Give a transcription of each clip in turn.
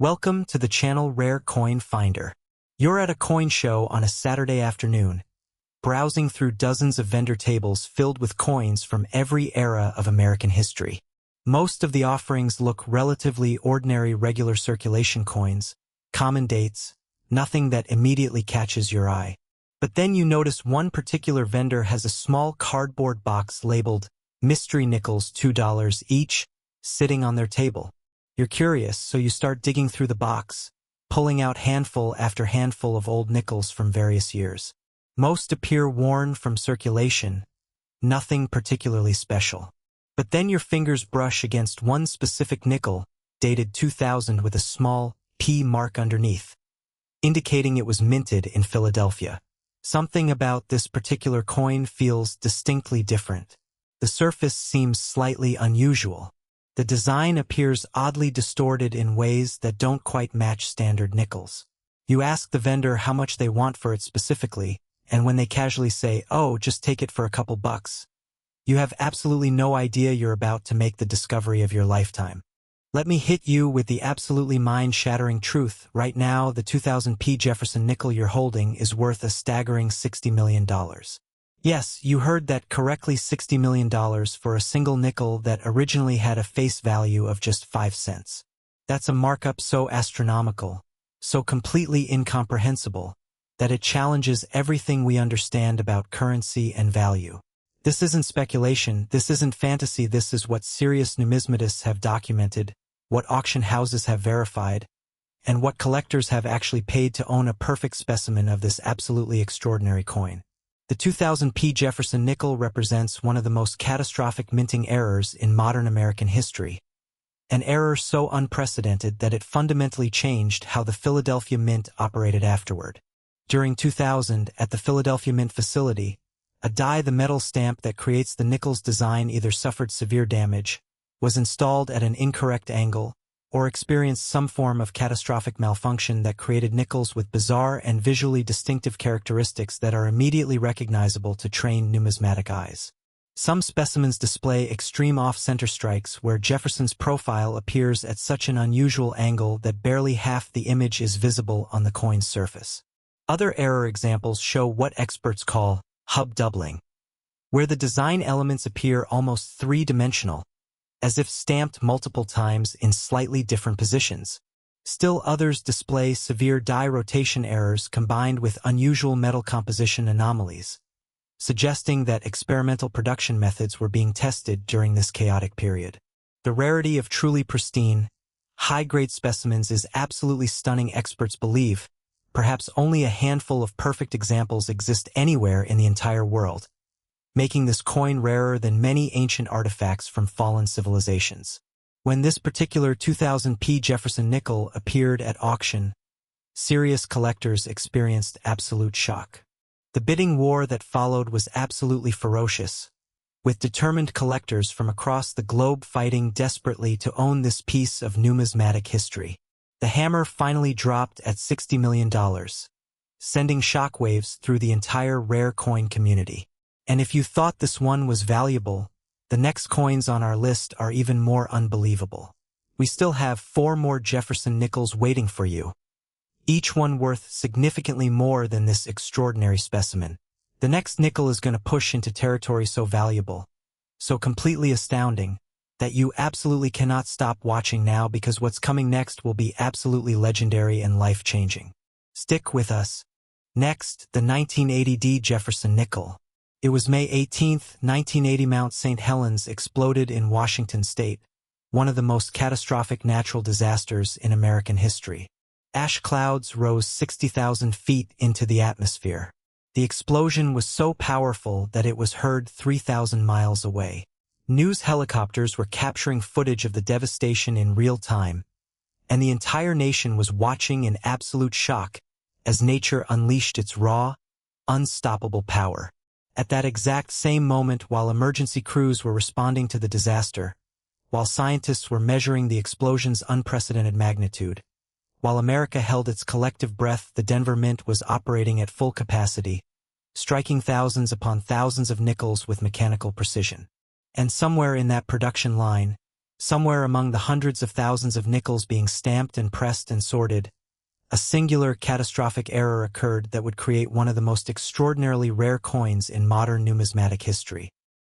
Welcome to the channel Rare Coin Finder. You're at a coin show on a Saturday afternoon, browsing through dozens of vendor tables filled with coins from every era of American history. Most of the offerings look relatively ordinary regular circulation coins, common dates, nothing that immediately catches your eye. But then you notice one particular vendor has a small cardboard box labeled Mystery Nickels $2 each, sitting on their table. You're curious, so you start digging through the box, pulling out handful after handful of old nickels from various years. Most appear worn from circulation, nothing particularly special. But then your fingers brush against one specific nickel, dated 2000 with a small P mark underneath, indicating it was minted in Philadelphia. Something about this particular coin feels distinctly different. The surface seems slightly unusual. The design appears oddly distorted in ways that don't quite match standard nickels. You ask the vendor how much they want for it specifically, and when they casually say, "Oh, just take it for a couple bucks," you have absolutely no idea you're about to make the discovery of your lifetime. Let me hit you with the absolutely mind-shattering truth. Right now, the 2000 P Jefferson nickel you're holding is worth a staggering $60 million. Yes, you heard that correctly, $60 million for a single nickel that originally had a face value of just 5 cents. That's a markup so astronomical, so completely incomprehensible, that it challenges everything we understand about currency and value. This isn't speculation, this isn't fantasy, this is what serious numismatists have documented, what auction houses have verified, and what collectors have actually paid to own a perfect specimen of this absolutely extraordinary coin. The 2000 P Jefferson nickel represents one of the most catastrophic minting errors in modern American history. An error so unprecedented that it fundamentally changed how the Philadelphia Mint operated afterward. During 2000, at the Philadelphia Mint facility, a die-the-metal stamp that creates the nickel's design either suffered severe damage, was installed at an incorrect angle, or experienced some form of catastrophic malfunction that created nickels with bizarre and visually distinctive characteristics that are immediately recognizable to trained numismatic eyes. Some specimens display extreme off-center strikes where Jefferson's profile appears at such an unusual angle that barely half the image is visible on the coin's surface. Other error examples show what experts call hub doubling, where the design elements appear almost three-dimensional, as if stamped multiple times in slightly different positions. Still others display severe die rotation errors combined with unusual metal composition anomalies, suggesting that experimental production methods were being tested during this chaotic period. The rarity of truly pristine, high-grade specimens is absolutely stunning. Experts believe perhaps only a handful of perfect examples exist anywhere in the entire world, making this coin rarer than many ancient artifacts from fallen civilizations. When this particular 2000 P Jefferson nickel appeared at auction, serious collectors experienced absolute shock. The bidding war that followed was absolutely ferocious, with determined collectors from across the globe fighting desperately to own this piece of numismatic history. The hammer finally dropped at $60 million, sending shockwaves through the entire rare coin community. And if you thought this one was valuable, the next coins on our list are even more unbelievable. We still have 4 more Jefferson nickels waiting for you, each one worth significantly more than this extraordinary specimen. The next nickel is going to push into territory so valuable, so completely astounding, that you absolutely cannot stop watching now, because what's coming next will be absolutely legendary and life-changing. Stick with us. Next, the 1980 D Jefferson nickel. It was May 18, 1980. Mount St. Helens exploded in Washington state, one of the most catastrophic natural disasters in American history. Ash clouds rose 60,000 feet into the atmosphere. The explosion was so powerful that it was heard 3,000 miles away. News helicopters were capturing footage of the devastation in real time, and the entire nation was watching in absolute shock as nature unleashed its raw, unstoppable power. At that exact same moment, while emergency crews were responding to the disaster, while scientists were measuring the explosion's unprecedented magnitude, while America held its collective breath, the Denver Mint was operating at full capacity, striking thousands upon thousands of nickels with mechanical precision. And somewhere in that production line, Somewhere among the hundreds of thousands of nickels being stamped and pressed and sorted, a singular catastrophic error occurred that would create one of the most extraordinarily rare coins in modern numismatic history.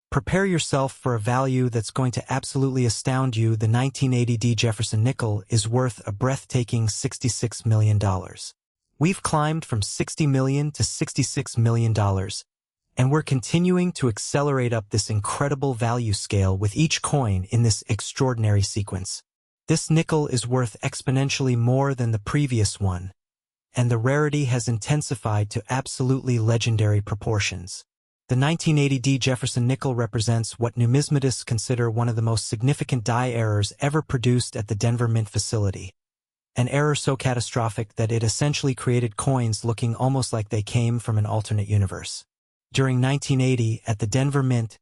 Prepare yourself for a value that's going to absolutely astound you. The 1980 D Jefferson nickel is worth a breathtaking $66 million. We've climbed from $60 million to $66 million, and we're continuing to accelerate up this incredible value scale with each coin in this extraordinary sequence. This nickel is worth exponentially more than the previous one, and the rarity has intensified to absolutely legendary proportions. The 1980 D Jefferson nickel represents what numismatists consider one of the most significant die errors ever produced at the Denver Mint facility. An error so catastrophic that it essentially created coins looking almost like they came from an alternate universe. During 1980, at the Denver Mint,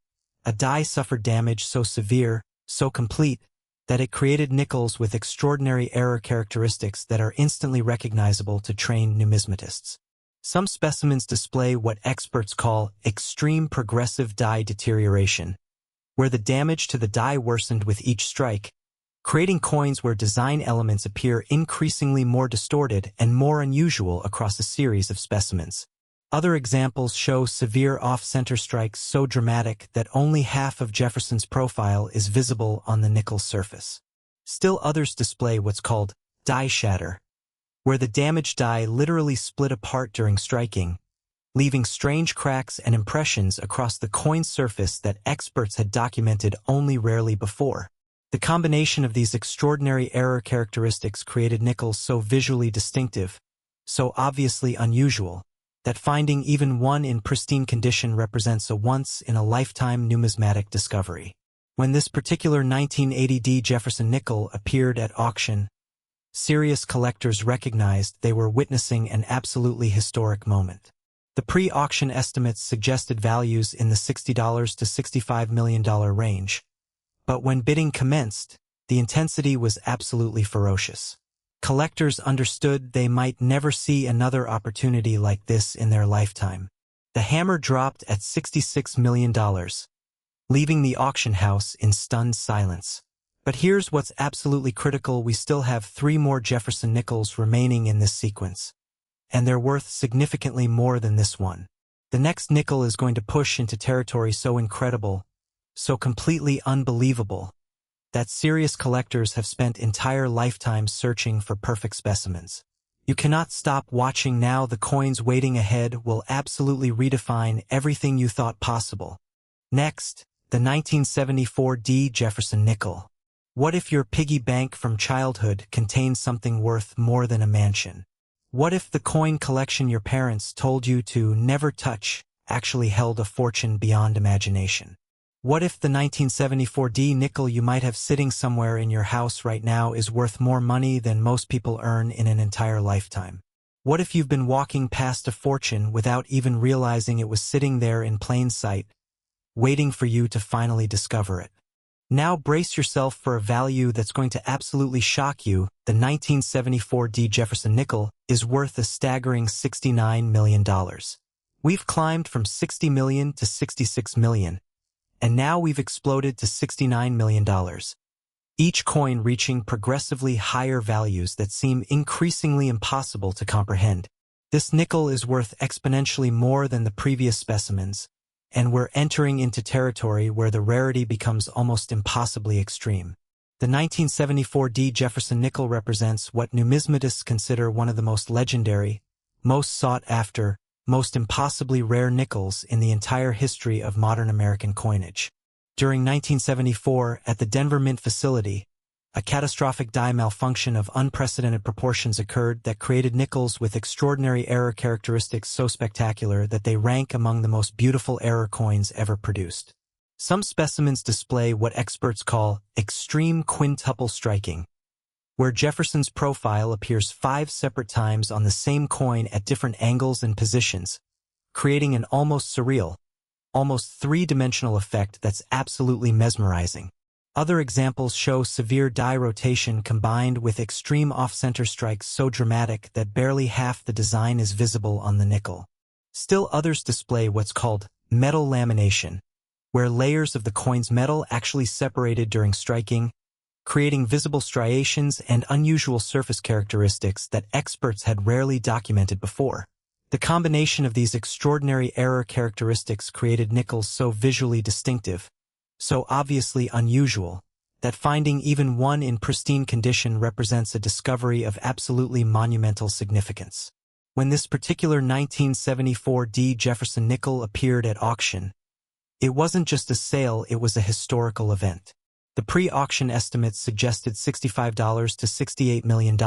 a die suffered damage so severe, so complete, that it created nickels with extraordinary error characteristics that are instantly recognizable to trained numismatists. Some specimens display what experts call extreme progressive die deterioration, where the damage to the die worsened with each strike, creating coins where design elements appear increasingly more distorted and more unusual across a series of specimens. Other examples show severe off-center strikes so dramatic that only half of Jefferson's profile is visible on the nickel surface. Still others display what's called die shatter, where the damaged die literally split apart during striking, leaving strange cracks and impressions across the coin's surface that experts had documented only rarely before. The combination of these extraordinary error characteristics created nickels so visually distinctive, so obviously unusual, that finding even one in pristine condition represents a once-in-a-lifetime numismatic discovery. When this particular 1980 D Jefferson nickel appeared at auction, serious collectors recognized they were witnessing an absolutely historic moment. The pre-auction estimates suggested values in the $60 to $65 million range, but when bidding commenced, the intensity was absolutely ferocious. Collectors understood they might never see another opportunity like this in their lifetime. The hammer dropped at $66 million, leaving the auction house in stunned silence. But here's what's absolutely critical: we still have 3 more Jefferson nickels remaining in this sequence, and they're worth significantly more than this one. The next nickel is going to push into territory so incredible, so completely unbelievable, that serious collectors have spent entire lifetimes searching for perfect specimens. You cannot stop watching now. The coins waiting ahead will absolutely redefine everything you thought possible. Next, the 1974 D Jefferson nickel. What if your piggy bank from childhood contained something worth more than a mansion? What if the coin collection your parents told you to never touch actually held a fortune beyond imagination? What if the 1974 D nickel you might have sitting somewhere in your house right now is worth more money than most people earn in an entire lifetime? What if you've been walking past a fortune without even realizing it was sitting there in plain sight, waiting for you to finally discover it? Now brace yourself for a value that's going to absolutely shock you. The 1974 D Jefferson nickel is worth a staggering $69 million. We've climbed from $60 million to $66 million. And now we've exploded to $69 million, each coin reaching progressively higher values that seem increasingly impossible to comprehend. This nickel is worth exponentially more than the previous specimens, and we're entering into territory where the rarity becomes almost impossibly extreme. The 1974 D Jefferson nickel represents what numismatists consider one of the most legendary, most sought-after, most impossibly rare nickels in the entire history of modern American coinage. During 1974, at the Denver Mint facility, a catastrophic die malfunction of unprecedented proportions occurred that created nickels with extraordinary error characteristics so spectacular that they rank among the most beautiful error coins ever produced. Some specimens display what experts call extreme quintuple striking, where Jefferson's profile appears 5 separate times on the same coin at different angles and positions, creating an almost surreal, almost 3-dimensional effect that's absolutely mesmerizing. Other examples show severe die rotation combined with extreme off-center strikes so dramatic that barely half the design is visible on the nickel. Still others display what's called metal lamination, where layers of the coin's metal actually separated during striking, creating visible striations and unusual surface characteristics that experts had rarely documented before. The combination of these extraordinary error characteristics created nickels so visually distinctive, so obviously unusual, that finding even one in pristine condition represents a discovery of absolutely monumental significance. When this particular 1974 D. Jefferson nickel appeared at auction, it wasn't just a sale, it was a historical event. The pre-auction estimates suggested $65 to $68 million,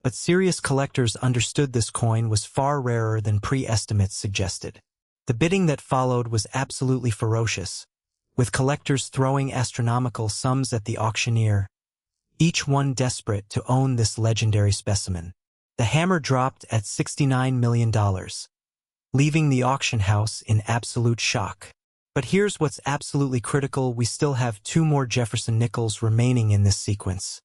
but serious collectors understood this coin was far rarer than pre-estimates suggested. The bidding that followed was absolutely ferocious, with collectors throwing astronomical sums at the auctioneer, each one desperate to own this legendary specimen. The hammer dropped at $69 million, leaving the auction house in absolute shock. But here's what's absolutely critical: we still have 2 more Jefferson nickels remaining in this sequence,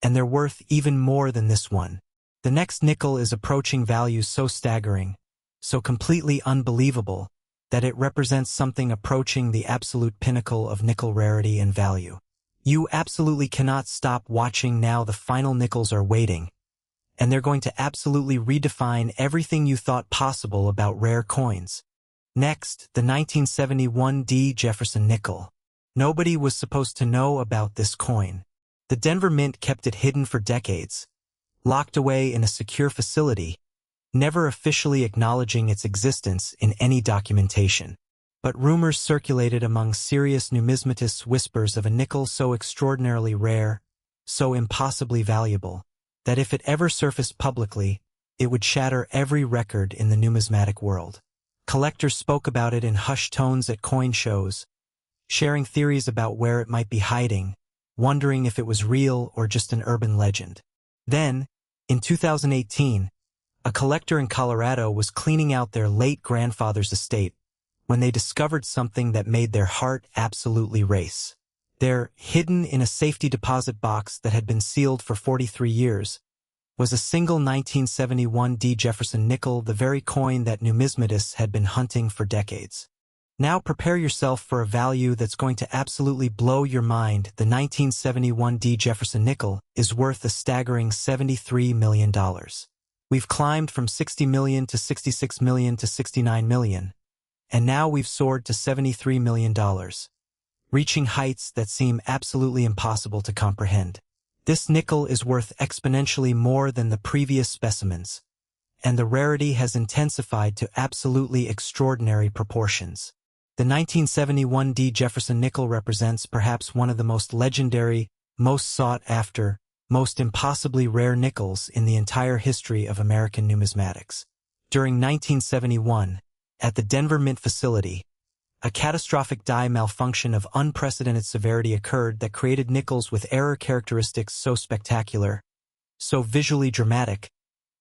and they're worth even more than this one. The next nickel is approaching values so staggering, so completely unbelievable, that it represents something approaching the absolute pinnacle of nickel rarity and value. You absolutely cannot stop watching now. The final nickels are waiting, and they're going to absolutely redefine everything you thought possible about rare coins. Next, the 1971 D. Jefferson nickel. Nobody was supposed to know about this coin. The Denver Mint kept it hidden for decades, locked away in a secure facility, never officially acknowledging its existence in any documentation. But rumors circulated among serious numismatists, whispers of a nickel so extraordinarily rare, so impossibly valuable, that if it ever surfaced publicly, it would shatter every record in the numismatic world. Collectors spoke about it in hushed tones at coin shows, sharing theories about where it might be hiding, wondering if it was real or just an urban legend. Then, in 2018, a collector in Colorado was cleaning out their late grandfather's estate when they discovered something that made their heart absolutely race. There, hidden in a safety deposit box that had been sealed for 43 years, was a single 1971 D. Jefferson nickel, the very coin that numismatists had been hunting for decades. Now prepare yourself for a value that's going to absolutely blow your mind. The 1971 D. Jefferson nickel is worth a staggering $73 million. We've climbed from $60 million to $66 million to $69 million, and now we've soared to $73 million, reaching heights that seem absolutely impossible to comprehend. This nickel is worth exponentially more than the previous specimens, and the rarity has intensified to absolutely extraordinary proportions. The 1971 D. Jefferson nickel represents perhaps one of the most legendary, most sought-after, most impossibly rare nickels in the entire history of American numismatics. During 1971, at the Denver Mint facility, a catastrophic die malfunction of unprecedented severity occurred that created nickels with error characteristics so spectacular, so visually dramatic,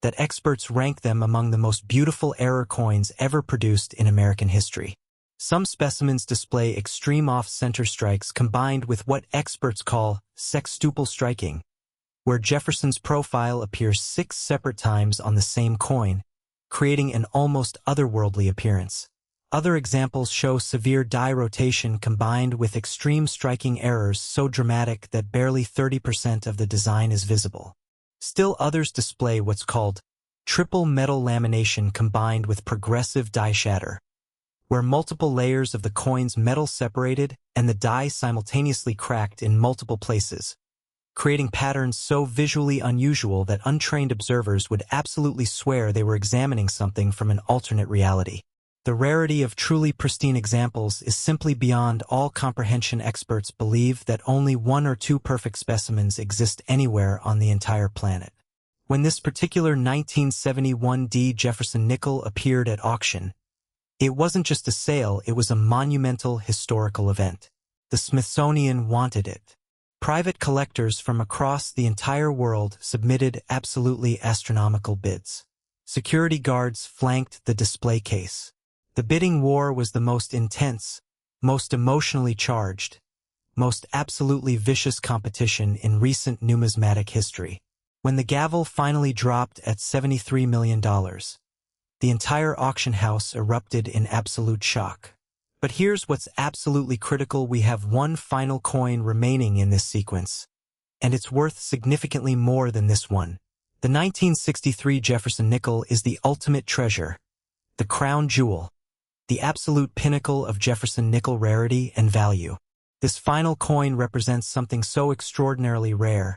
that experts rank them among the most beautiful error coins ever produced in American history. Some specimens display extreme off-center strikes combined with what experts call sextuple striking, where Jefferson's profile appears 6 separate times on the same coin, creating an almost otherworldly appearance. Other examples show severe die rotation combined with extreme striking errors so dramatic that barely 30% of the design is visible. Still others display what's called triple metal lamination combined with progressive die shatter, where multiple layers of the coin's metal separated and the die simultaneously cracked in multiple places, creating patterns so visually unusual that untrained observers would absolutely swear they were examining something from an alternate reality. The rarity of truly pristine examples is simply beyond all comprehension. Experts believe that only 1 or 2 perfect specimens exist anywhere on the entire planet. When this particular 1971 D. Jefferson nickel appeared at auction, it wasn't just a sale, it was a monumental historical event. The Smithsonian wanted it. Private collectors from across the entire world submitted absolutely astronomical bids. Security guards flanked the display case. The bidding war was the most intense, most emotionally charged, most absolutely vicious competition in recent numismatic history. When the gavel finally dropped at $73 million, the entire auction house erupted in absolute shock. But here's what's absolutely critical: we have one final coin remaining in this sequence, and it's worth significantly more than this one. The 1963 Jefferson nickel is the ultimate treasure, the crown jewel, the absolute pinnacle of Jefferson nickel rarity and value. This final coin represents something so extraordinarily rare,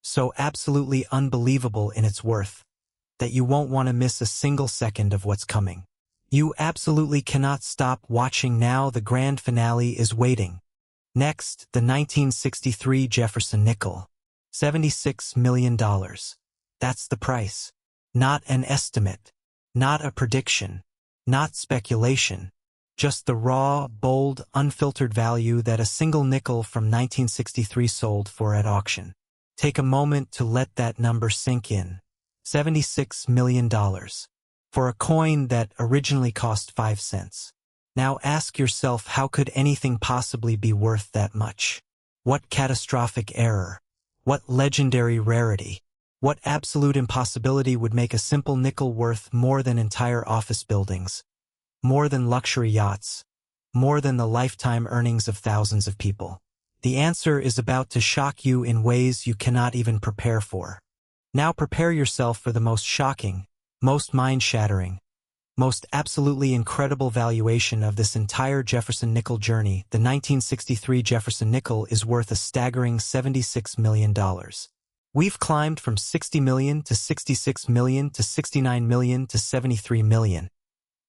so absolutely unbelievable in its worth, that you won't want to miss a single second of what's coming. You absolutely cannot stop watching now. The grand finale is waiting. Next, the 1963 Jefferson nickel. $76 million. That's the price. Not an estimate. Not a prediction. Not speculation. Just the raw, bold, unfiltered value that a single nickel from 1963 sold for at auction. Take a moment to let that number sink in. $76 million. For a coin that originally cost 5 cents. Now ask yourself, how could anything possibly be worth that much? What catastrophic error? What legendary rarity? What absolute impossibility would make a simple nickel worth more than entire office buildings, more than luxury yachts, more than the lifetime earnings of thousands of people? The answer is about to shock you in ways you cannot even prepare for. Now prepare yourself for the most shocking, most mind-shattering, most absolutely incredible valuation of this entire Jefferson nickel journey. The 1963 Jefferson nickel is worth a staggering $76 million. We've climbed from 60 million to 66 million to 69 million to 73 million.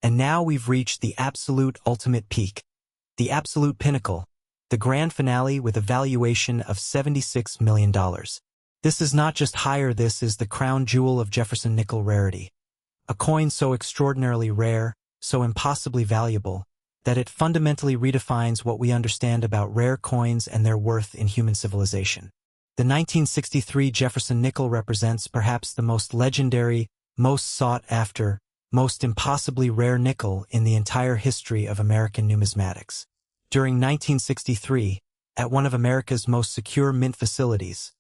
And now we've reached the absolute ultimate peak, the absolute pinnacle, the grand finale with a valuation of $76 million. This is not just higher, this is the crown jewel of Jefferson nickel rarity. A coin so extraordinarily rare, so impossibly valuable, that it fundamentally redefines what we understand about rare coins and their worth in human civilization. The 1963 Jefferson nickel represents perhaps the most legendary, most sought-after, most impossibly rare nickel in the entire history of American numismatics. During 1963, at one of America's most secure mint facilities,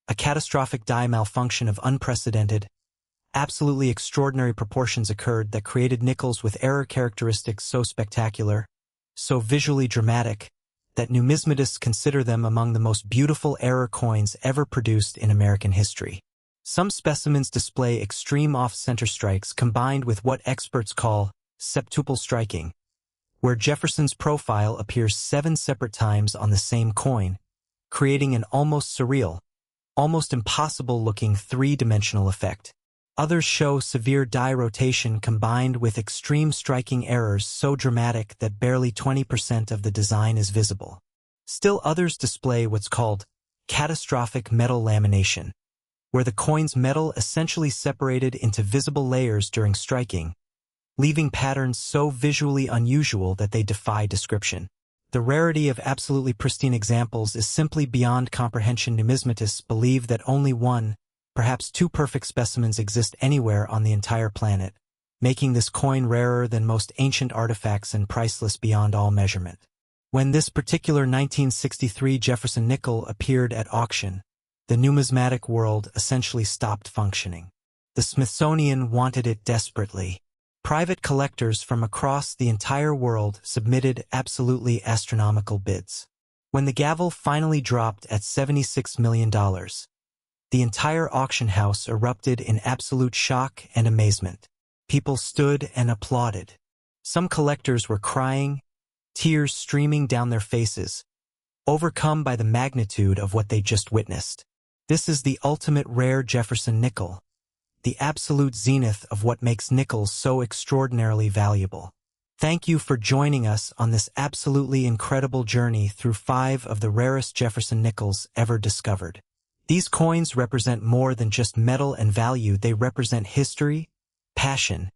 a catastrophic die malfunction of unprecedented, absolutely extraordinary proportions occurred that created nickels with error characteristics so spectacular, so visually dramatic, that numismatists consider them among the most beautiful error coins ever produced in American history. Some specimens display extreme off-center strikes combined with what experts call septuple striking, where Jefferson's profile appears 7 separate times on the same coin, creating an almost surreal, almost impossible-looking 3-dimensional effect. Others show severe die rotation combined with extreme striking errors so dramatic that barely 20% of the design is visible. Still others display what's called catastrophic metal lamination, where the coin's metal essentially separated into visible layers during striking, leaving patterns so visually unusual that they defy description. The rarity of absolutely pristine examples is simply beyond comprehension. Numismatists believe that only one, perhaps 2 perfect specimens exist anywhere on the entire planet, making this coin rarer than most ancient artifacts and priceless beyond all measurement. When this particular 1963 Jefferson nickel appeared at auction, the numismatic world essentially stopped functioning. The Smithsonian wanted it desperately. Private collectors from across the entire world submitted absolutely astronomical bids. When the gavel finally dropped at $76 million, the entire auction house erupted in absolute shock and amazement. People stood and applauded. Some collectors were crying, tears streaming down their faces, overcome by the magnitude of what they just witnessed. This is the ultimate rare Jefferson nickel, the absolute zenith of what makes nickels so extraordinarily valuable. Thank you for joining us on this absolutely incredible journey through 5 of the rarest Jefferson nickels ever discovered. These coins represent more than just metal and value. They represent history, passion,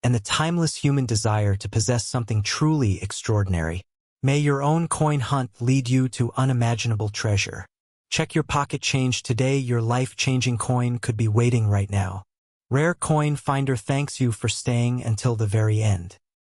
and the timeless human desire to possess something truly extraordinary. May your own coin hunt lead you to unimaginable treasure. Check your pocket change today. Your life-changing coin could be waiting right now. Rare Coin Finder thanks you for staying until the very end.